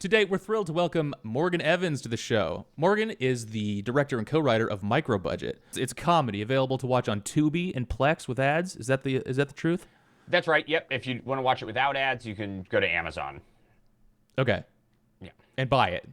Today, we're thrilled to welcome Morgan Evans to the show. Morgan is the director and co-writer of Micro Budget. It's a comedy available to watch on Tubi and Plex with ads. Is that the truth? That's right. Yep. If you want to watch it without ads, you can go to Amazon. Okay. Yeah. And buy it.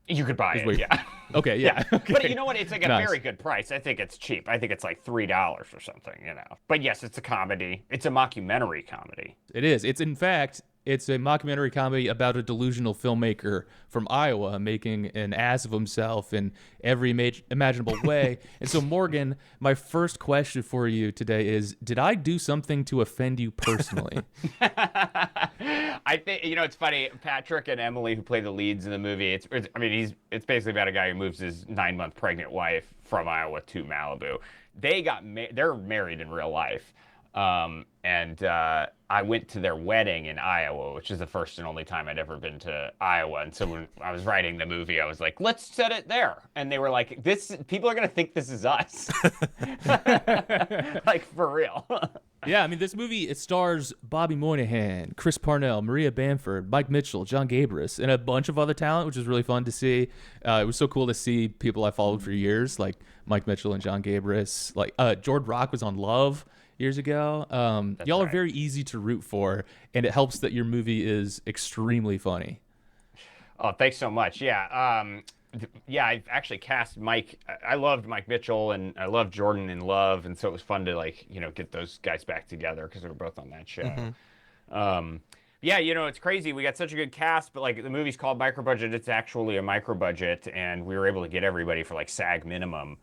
You could buy it. Yeah. Okay. Yeah. Okay. But you know what? It's like a Nice. very good price. I think it's cheap. I think it's like $3 or something, But yes, it's a comedy. It's a mockumentary comedy. It is. It's a mockumentary comedy about a delusional filmmaker from Iowa making an ass of himself in every imaginable way. And so, Morgan, my first question for you today is, did I do something to offend you personally? I think it's funny. Patrick and Emily, who play the leads in the movie, it's basically about a guy who moves his 9-month pregnant wife from Iowa to Malibu. They're married in real life, and I went to their wedding in Iowa, which is the first and only time I'd ever been to Iowa. And so when I was writing the movie, I was like, let's set it there. And they were like, people are gonna think this is us, like for real. Yeah, I mean, this movie, it stars Bobby Moynihan, Chris Parnell, Maria Bamford, Mike Mitchell, John Gabris, and a bunch of other talent, which was really fun to see. It was so cool to see people I followed for years, like Mike Mitchell and John Gabris. Like Jord Rock was on Love years ago. Y'all are very easy to root for, and it helps that your movie is extremely funny. Oh, thanks so much. Yeah. Yeah, I actually cast Mike. I loved Mike Mitchell and I loved Jordan in Love. And so it was fun to get those guys back together because they were both on that show. Mm-hmm. Yeah, it's crazy. We got such a good cast, but the movie's called Micro Budget. It's actually a micro budget, and we were able to get everybody for SAG minimum.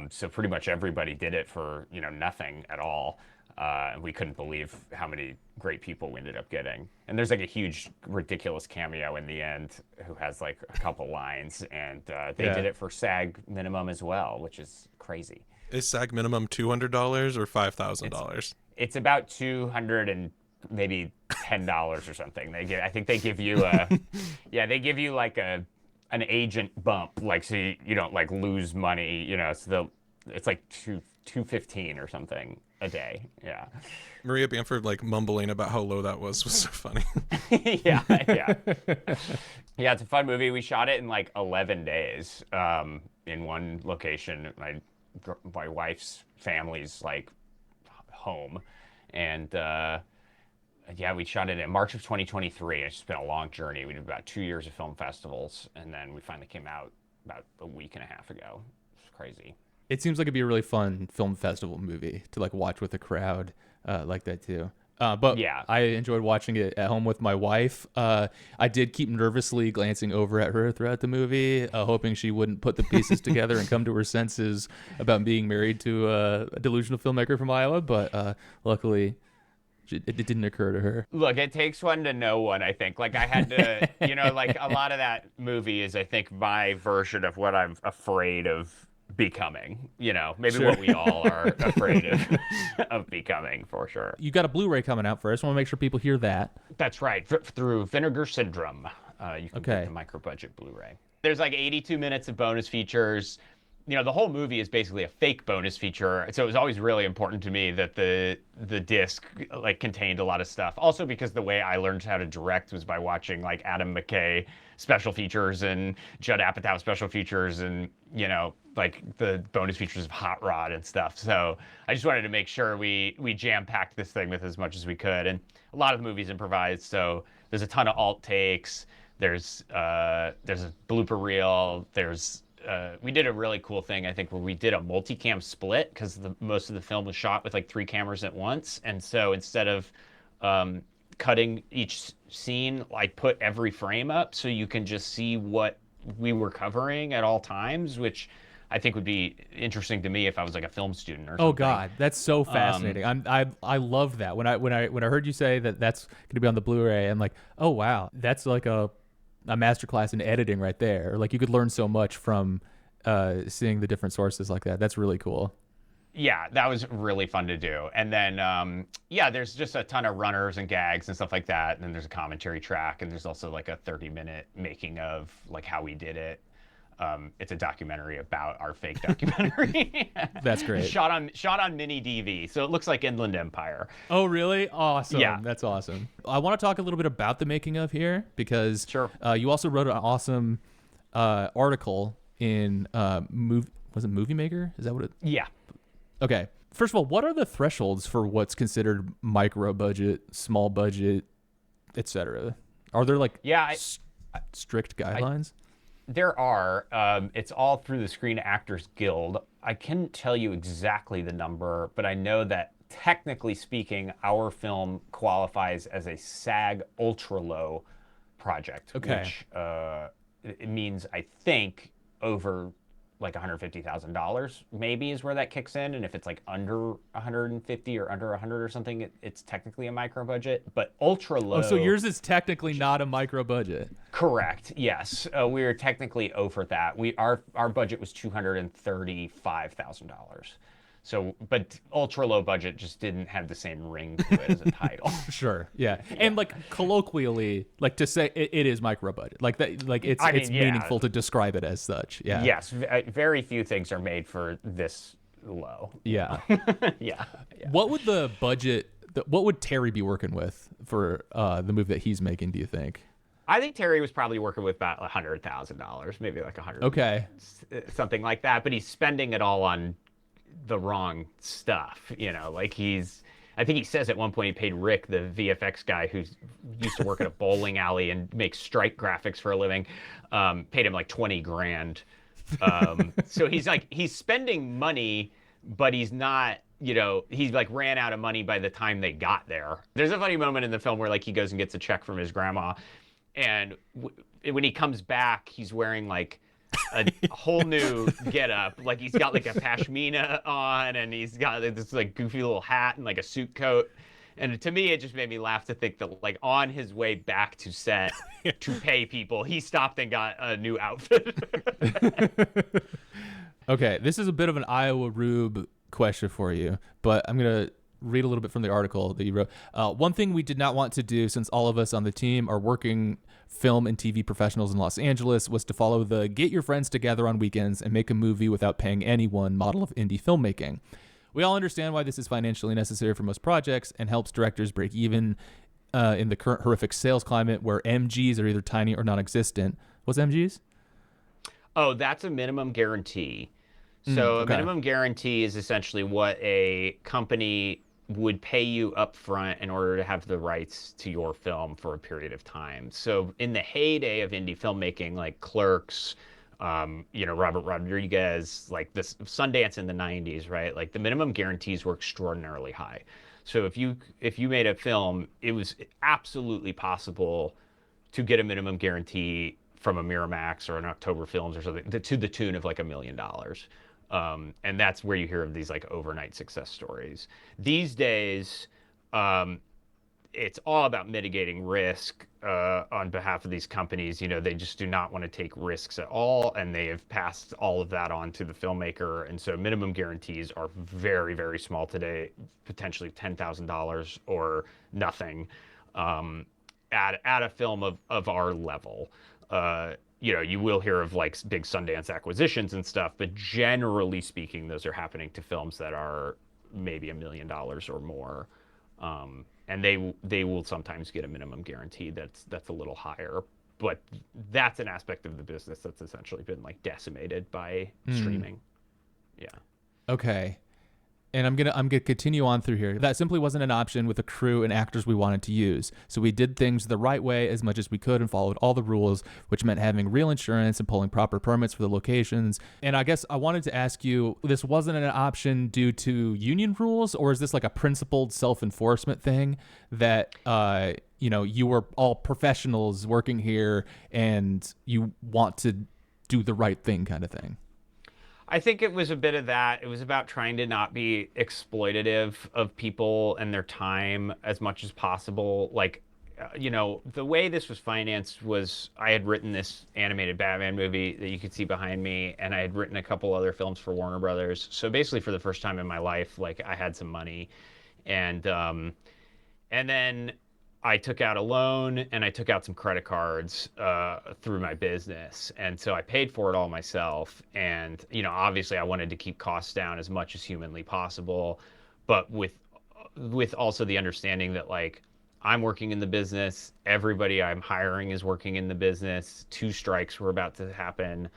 So pretty much everybody did it for, nothing at all. And we couldn't believe how many great people we ended up getting. And there's a huge, ridiculous cameo in the end who has a couple lines. And they did it for SAG minimum as well, which is crazy. Is SAG minimum $200 or $5,000? It's about $200 and maybe $10 or something. I think they give you they give you an agent bump, so you don't lose money, so it's $215 or something a day. Yeah. Maria Bamford mumbling about how low that was so funny. Yeah. Yeah, it's a fun movie. We shot it in 11 days in one location. My wife's family's home, and yeah, we shot it in March of 2023. It's just been a long journey. We did about 2 years of film festivals, and then we finally came out about a week and a half ago. It's crazy. It seems like it'd be a really fun film festival movie to watch with a crowd like that too. But yeah, I enjoyed watching it at home with my wife. I did keep nervously glancing over at her throughout the movie, hoping she wouldn't put the pieces together and come to her senses about being married to a delusional filmmaker from Iowa. But luckily, it didn't occur to her. Look, it takes one to know one, I think. I had to, a lot of that movie is, I think, my version of what I'm afraid of becoming, maybe Sure. What we all are afraid of becoming, for sure. You got a Blu-ray coming out first. I want to make sure people hear that. That's right. Through Vinegar Syndrome, you can get the micro budget Blu-ray. There's 82 minutes of bonus features. The whole movie is basically a fake bonus feature. So it was always really important to me that the disc contained a lot of stuff. Also because the way I learned how to direct was by watching Adam McKay special features and Judd Apatow special features and the bonus features of Hot Rod and stuff. So I just wanted to make sure we jam-packed this thing with as much as we could. And a lot of the movie's improvised, so there's a ton of alt takes. There's a blooper reel. We did a really cool thing, I think, where we did a multicam split because most of the film was shot with 3 cameras at once. And so instead of cutting each scene, I put every frame up so you can just see what we were covering at all times, which I think would be interesting to me if I was a film student or something. Oh God, that's so fascinating. I love that. When I heard you say that that's going to be on the Blu-ray, I'm like, oh wow, that's a masterclass in editing right there. You could learn so much from seeing the different sources like that. That's really cool. Yeah, that was really fun to do. And then, there's just a ton of runners and gags and stuff like that. And then there's a commentary track, and there's also a 30-minute making of how we did it. It's a documentary about our fake documentary. That's great. shot on mini DV, so it looks like Inland Empire. Oh, really? Awesome. Yeah. That's awesome. I want to talk a little bit about the making of here because Sure. You also wrote an awesome article in was it Movie Maker? Is that what it? Yeah. Okay. First of all, what are the thresholds for what's considered micro budget, small budget, etc.? Are there like strict guidelines? There are. It's all through the Screen Actors Guild. I couldn't tell you exactly the number, but I know that technically speaking, our film qualifies as a SAG ultra low project, which it means, I think, over like $150,000 maybe is where that kicks in. And if it's like under 150 or under 100 or something, it's technically a micro budget. But ultra low. Oh, so yours is technically not a micro budget. Correct. Yes, we are technically over that. Our budget was $235,000. So, but ultra low budget just didn't have the same ring to it as a title. Sure. Yeah. And like colloquially, like to say it is micro budget, like that, like it's meaningful to describe it as such. Yeah. Yes. Very few things are made for this low. Yeah. Yeah. What would the budget? What would Terry be working with for the movie that he's making? Do you think? I think Terry was probably working with about $100,000, maybe like 100. Okay. Something like that. But he's spending it all on the wrong stuff, like I think he says at one point he paid Rick, the VFX guy who used to work at a bowling alley and makes strike graphics for a living, paid him like 20 grand. So he's spending money, but he's not, he's like ran out of money by the time they got there. There's a funny moment in the film where like he goes and gets a check from his grandma, and when he comes back, he's wearing like a whole new getup. Like he's got like a pashmina on, and he's got this like goofy little hat and like a suit coat. And to me, it just made me laugh to think that like on his way back to set to pay people, he stopped and got a new outfit. Okay, this is a bit of an Iowa Rube question for you, but I'm gonna read a little bit from the article that you wrote. One thing we did not want to do, since all of us on the team are working film and TV professionals in Los Angeles, was to follow the get your friends together on weekends and make a movie without paying anyone model of indie filmmaking. We all understand why this is financially necessary for most projects and helps directors break even in the current horrific sales climate where MGs are either tiny or non-existent. What's MGs? Oh, that's a minimum guarantee. So a minimum guarantee is essentially what a company would pay you up front in order to have the rights to your film for a period of time. So in the heyday of indie filmmaking, like Clerks, Robert Rodriguez, like this Sundance in the 90s, right? Like the minimum guarantees were extraordinarily high. So if you made a film, it was absolutely possible to get a minimum guarantee from a Miramax or an October Films or something to the tune of like $1 million. And that's where you hear of these like overnight success stories. These days, it's all about mitigating risk on behalf of these companies. They just do not want to take risks at all, and they have passed all of that on to the filmmaker. And so minimum guarantees are very, very small today, potentially $10,000 or nothing at a film of our level. You will hear of like big Sundance acquisitions and stuff, but generally speaking, those are happening to films that are maybe $1 million or more. And they will sometimes get a minimum guarantee that's a little higher, but that's an aspect of the business that's essentially been like decimated by streaming. Yeah. Okay. And I'm gonna continue on through here. That simply wasn't an option with the crew and actors we wanted to use. So we did things the right way as much as we could and followed all the rules, which meant having real insurance and pulling proper permits for the locations. And I guess I wanted to ask you, this wasn't an option due to union rules, or is this like a principled self-enforcement thing that you were all professionals working here and you want to do the right thing kind of thing? I think it was a bit of that. It was about trying to not be exploitative of people and their time as much as possible. Like, the way this was financed was I had written this animated Batman movie that you could see behind me, and I had written a couple other films for Warner Brothers. So basically for the first time in my life, like I had some money. And then I took out a loan and I took out some credit cards through my business. And so I paid for it all myself. And, obviously I wanted to keep costs down as much as humanly possible, but with also the understanding that like I'm working in the business, everybody I'm hiring is working in the business. 2 strikes were about to happen.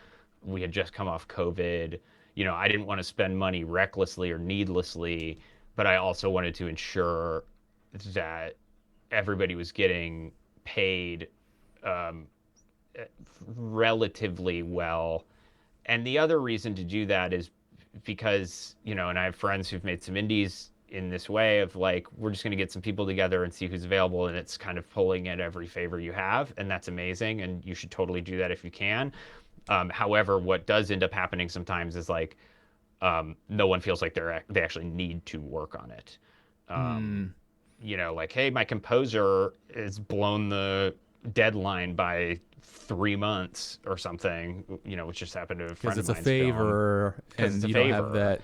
We had just come off COVID. I didn't want to spend money recklessly or needlessly, but I also wanted to ensure that everybody was getting paid relatively well. And the other reason to do that is because, and I have friends who've made some indies in this way of like, we're just going to get some people together and see who's available. And it's kind of pulling at every favor you have. And that's amazing. And you should totally do that if you can. However, what does end up happening sometimes is like, no one feels like they actually need to work on it. Like, hey, my composer has blown the deadline by 3 months or something, which just happened to a friend of mine's Because it's a favor, and you don't have that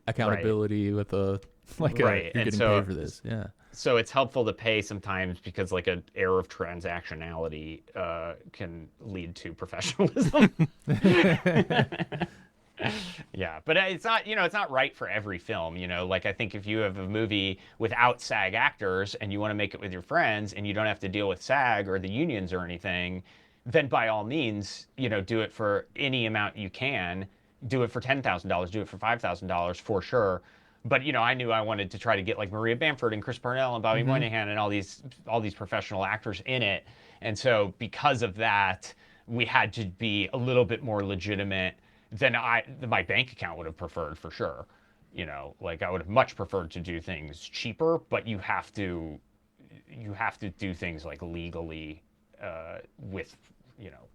accountability with a you're getting paid for this. Yeah. So it's helpful to pay sometimes because like an air of transactionality can lead to professionalism. Yeah, but it's not right for every film, like I think if you have a movie without SAG actors and you want to make it with your friends and you don't have to deal with SAG or the unions or anything, then by all means, do it for any amount you can. Do it for $10,000, do it for $5,000 for sure. But I knew I wanted to try to get like Maria Bamford and Chris Parnell and Bobby Moynihan and all these professional actors in it. And so because of that, we had to be a little bit more legitimate than my bank account would have preferred for sure. Like I would have much preferred to do things cheaper, but you have to do things like legally with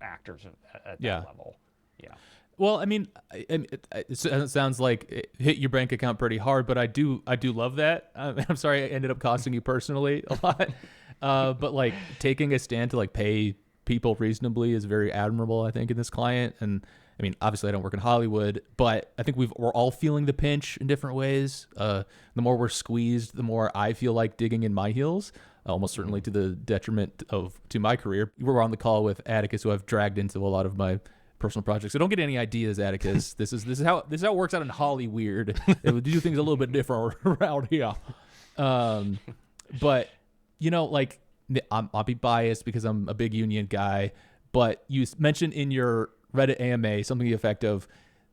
actors at that level. Yeah. Well, I mean, it sounds like it hit your bank account pretty hard, but I do love that. I'm sorry I ended up costing you personally a lot, but like taking a stand to like pay people reasonably is very admirable, I think, in this client. And I mean, obviously I don't work in Hollywood, but I think we're all feeling the pinch in different ways. The more we're squeezed, the more I feel like digging in my heels, almost certainly to the detriment to my career. We were on the call with Atticus, who I've dragged into a lot of my personal projects. So don't get any ideas, Atticus. This is how it works out in Hollywood. It would do things a little bit different around here. But like I'll be biased because I'm a big union guy. But you mentioned in your Reddit AMA something to the effect of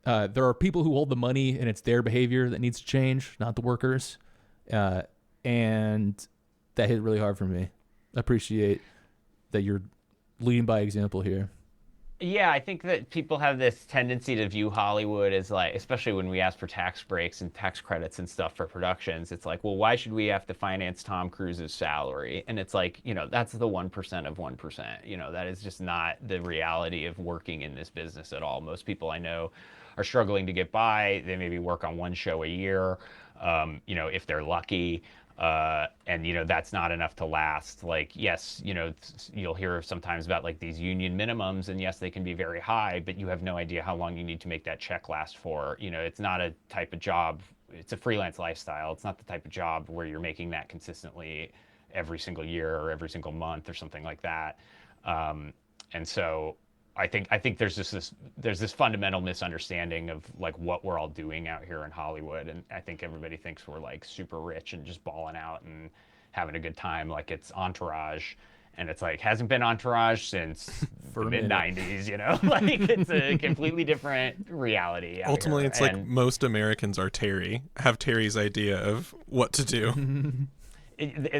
there are people who hold the money and it's their behavior that needs to change, not the workers. And that hit really hard for me. I appreciate that you're leading by example here. Yeah, I think that people have this tendency to view Hollywood as like, especially when we ask for tax breaks and tax credits and stuff for productions, it's like, well, why should we have to finance Tom Cruise's salary? And it's like, that's the 1% of 1%. That is just not the reality of working in this business at all. Most people I know are struggling to get by. They maybe work on 1 show a year, if they're lucky. And that's not enough to last. Like, yes, you'll hear sometimes about like these union minimums, and yes, they can be very high, but you have no idea how long you need to make that check last for. It's not a type of job. It's a freelance lifestyle. It's not the type of job where you're making that consistently every single year or every single month or something like that. And so I think there's this fundamental misunderstanding of like what we're all doing out here in Hollywood, and I think everybody thinks we're like super rich and just balling out and having a good time, like it's Entourage, and it's like hasn't been Entourage since the mid-90s, like it's a completely different reality. Ultimately, it's like most Americans are have Terry's idea of what to do.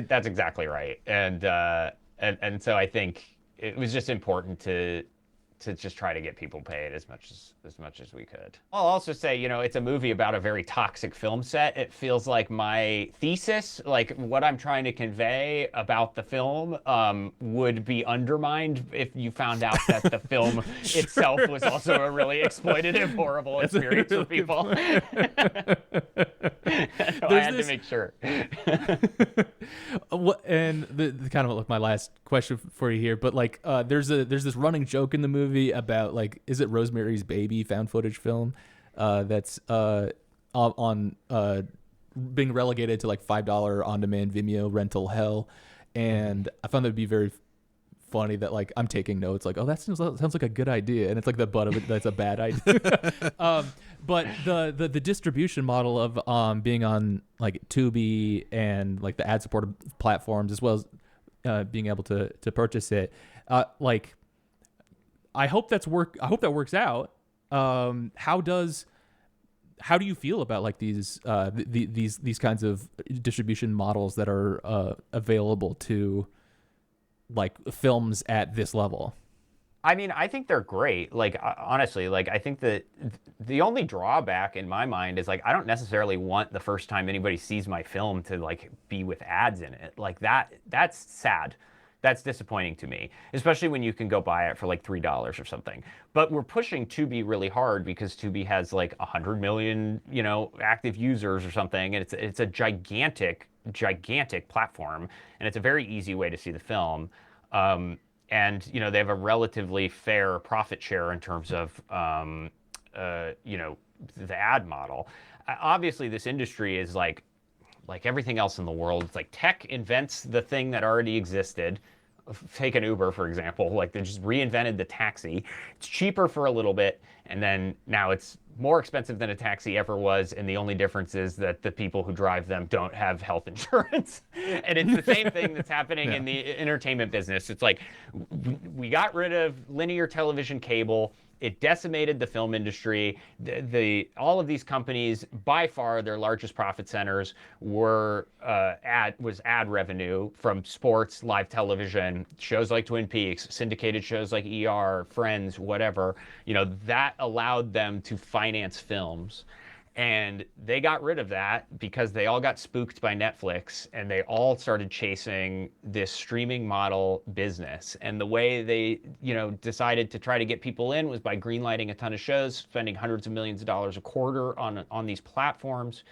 That's exactly right, and so I think it was just important to just try to get people paid as much as we could. I'll also say, it's a movie about a very toxic film set. It feels like my thesis, like what I'm trying to convey about the film, would be undermined if you found out that the film itself was also a really exploitative, horrible experience for people. So I had to make sure. And the kind of like my last question for you here, but like there's this running joke in the movie about like, is it Rosemary's Baby found footage film that's on being relegated to like $5 on demand Vimeo rental hell, and I found that to be very funny that like I'm taking notes like, oh, that sounds like a good idea, and it's like the butt of it that's a bad idea. But the distribution model of being on like Tubi and like the ad supported platforms, as well as being able to purchase it, like I hope that works out. How do you feel about like these kinds of distribution models that are available to like films at this level? I mean, I think they're great. Like, honestly, like, I think that the only drawback in my mind is like, I don't necessarily want the first time anybody sees my film to like be with ads in it. Like that's sad. That's disappointing to me, especially when you can go buy it for like $3 or something. But we're pushing Tubi really hard because Tubi has like 100 million, active users or something, and it's a gigantic platform, and it's a very easy way to see the film. And they have a relatively fair profit share in terms of the ad model. Obviously, this industry is like everything else in the world. It's like tech invents the thing that already existed. Take an Uber, for example. Like they just reinvented the taxi. It's cheaper for a little bit, and then now it's more expensive than a taxi ever was, and the only difference is that the people who drive them don't have health insurance. And it's the same thing that's happening in the entertainment business. It's like we got rid of linear television cable. It decimated the film industry. All of these companies, by far their largest profit centers were ad revenue from sports, live television, shows like Twin Peaks, syndicated shows like ER, Friends, whatever. That allowed them to finance films. And they got rid of that because they all got spooked by Netflix, and they all started chasing this streaming model business. And the way they, decided to try to get people in was by greenlighting a ton of shows, spending hundreds of millions of dollars a quarter on these platforms.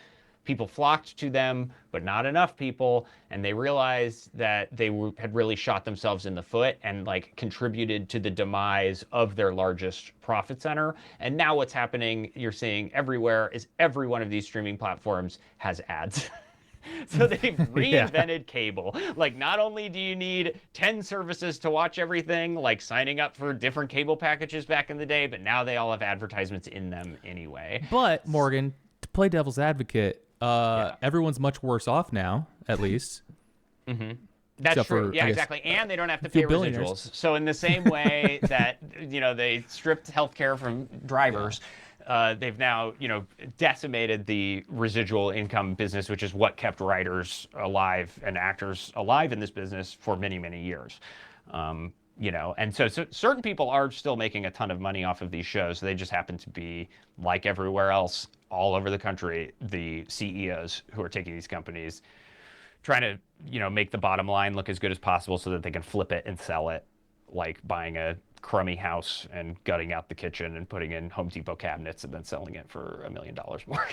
People flocked to them, but not enough people, and they realized that they had really shot themselves in the foot and like contributed to the demise of their largest profit center. And now what's happening, you're seeing everywhere, is every one of these streaming platforms has ads. So they've reinvented cable. Like, not only do you need 10 services to watch everything, like signing up for different cable packages back in the day, but now they all have advertisements in them anyway. But Morgan, to play devil's advocate, everyone's much worse off now, at least. Mm-hmm. That's true. Yeah, exactly. And they don't have to pay residuals. So in the same way that, they stripped healthcare from drivers, they've now, decimated the residual income business, which is what kept writers alive and actors alive in this business for many, many years. And so certain people are still making a ton of money off of these shows. They just happen to be, like everywhere else, all over the country, the CEOs who are taking these companies, trying to, make the bottom line look as good as possible so that they can flip it and sell it, like buying a crummy house and gutting out the kitchen and putting in Home Depot cabinets and then selling it for $1 million more.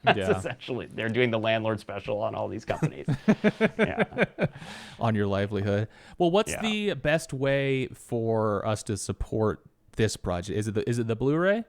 That's essentially, they're doing the landlord special on all these companies. On your livelihood. Well, what's the best way for us to support this project? Is it the Blu-ray?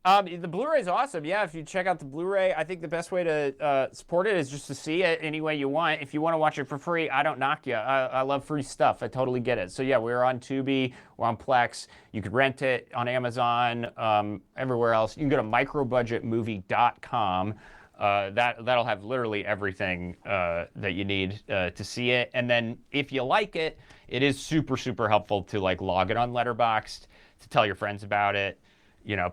The Blu-ray is awesome. Yeah, if you check out the Blu-ray, I think the best way to support it is just to see it any way you want. If you want to watch it for free, I don't knock you. I love free stuff. I totally get it. So yeah, we're on Tubi, we're on Plex. You could rent it on Amazon, everywhere else. You can go to microbudgetmovie.com. That'll have literally everything that you need to see it. And then if you like it, it is super, super helpful to like log it on Letterboxd, to tell your friends about it.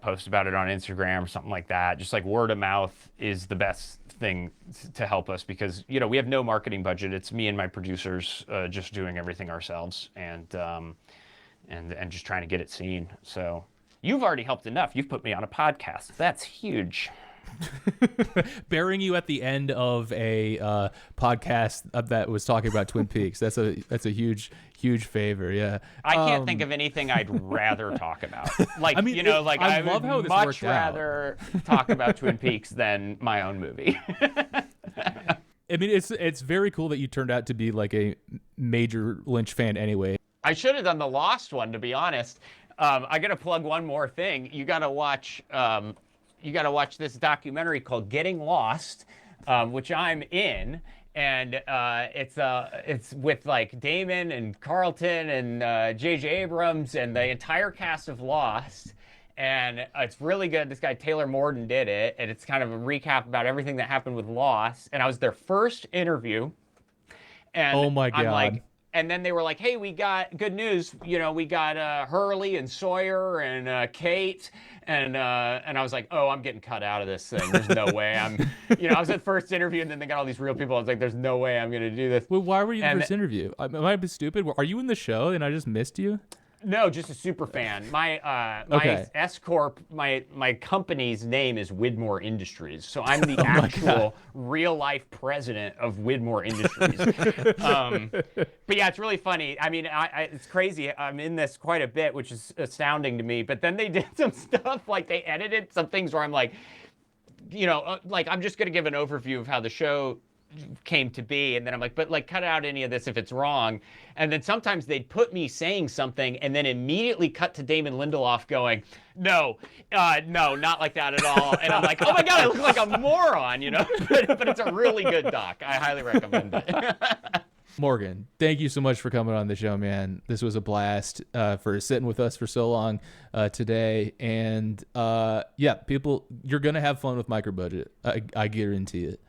Post about it on Instagram or something like that. Just like word of mouth is the best thing to help us because, we have no marketing budget. It's me and my producers just doing everything ourselves and just trying to get it seen. So you've already helped enough. You've put me on a podcast. That's huge. Burying you at the end of a podcast that was talking about Twin Peaks. That's a huge favor. Yeah. I can't think of anything I'd rather talk about. Like, I love how this much rather talk about Twin Peaks than my own movie. I mean, it's very cool that you turned out to be like a major Lynch fan anyway. I should have done the Lost one, to be honest. I got to plug one more thing. You got to watch this documentary called Getting Lost, which I'm in. and it's with like Damon and Carlton and J.J. Abrams and the entire cast of Lost. And it's really good. This guy Taylor Morden did it, and it's kind of a recap about everything that happened with Lost. And I was their first interview. And oh my God. I'm like, and then they were like, hey, we got good news. You know, we got Hurley and Sawyer and Kate. And I was like, oh, I'm getting cut out of this thing. There's no way I'm, I was at first interview, and then they got all these real people. I was like, there's no way I'm going to do this. Well, why were you the first interview? Am I stupid? Are you in the show and I just missed you? No, just a super fan. My S Corp, my company's name is Widmore Industries, so I'm the actual real life president of Widmore Industries. But yeah, it's really funny. I mean, it's crazy. I'm in this quite a bit, which is astounding to me. But then they did some stuff, like they edited some things where I'm like, like I'm just gonna give an overview of how the show came to be, and then I'm like, but like cut out any of this if it's wrong. And then sometimes they'd put me saying something and then immediately cut to Damon Lindelof going, no, not like that at all. And I'm like, oh my God, I look like a moron, but it's a really good doc. I highly recommend it. Morgan, thank you so much for coming on the show, man. This was a blast, for sitting with us for so long today. And yeah, people, you're going to have fun with Micro Budget. I guarantee it.